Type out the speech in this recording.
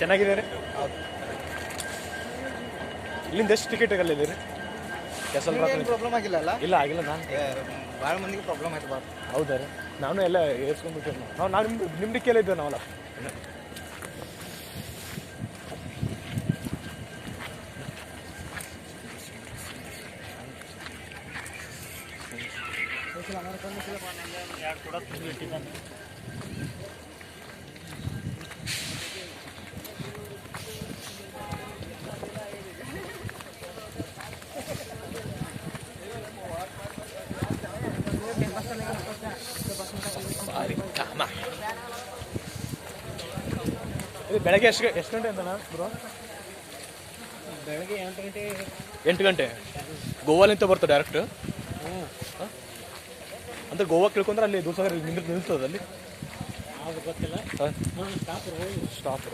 ಚೆನ್ನಾಗಿದ್ದೀರಿ? ಇಲ್ಲಿಂದ ಎಷ್ಟು ticket ಅಲ್ಲಿದ್ದೀರಿ? Castle problem ಆಗಿಲ್ಲ ಅಲ್ಲ? ಇಲ್ಲ ಆಗಿಲ್ಲ. ನಾನು ಭಾಳ ಮಂದಿಗೆ ಪ್ರಾಬ್ಲಮ್ ಆಯ್ತು ಬಾಳ. ಹೌದಾ ರೀ? ನಾನು ಎಲ್ಲ ಏರ್ಸ್ಕೊಂಡ್ಬಿಟ್ಟಿವಿ. ನಾವು ನಿಮ್ಮ ಡಿಕ್ಕಿಯಲ್ಲೇ ಇದ್ದೇವೆ ನಾವಲ್ಲ. ಇದು ಬೆಳಗ್ಗೆ ಎಷ್ಟು ಗಂಟೆ ಅಂತ ಬ್ರೋ? ಬೆಳಗ್ಗೆ 8 ಗಂಟೆ. 8 ಗಂಟೆ ಗೋವಾಲಿಂದ ಬರ್ತಾರೆ ಡೈರೆಕ್ಟ್? ಅಂದ್ರೆ ಗೋವಾಕ್ಕೆ ಇಳ್ಕೊಂಡ್ರೆ ಅಲ್ಲಿ ದೂರಸಾಗರ ನಿಲ್ತದೆ ಅಲ್ಲಿ? ಗೊತ್ತಿಲ್ಲ. ಸ್ಟಾಪ್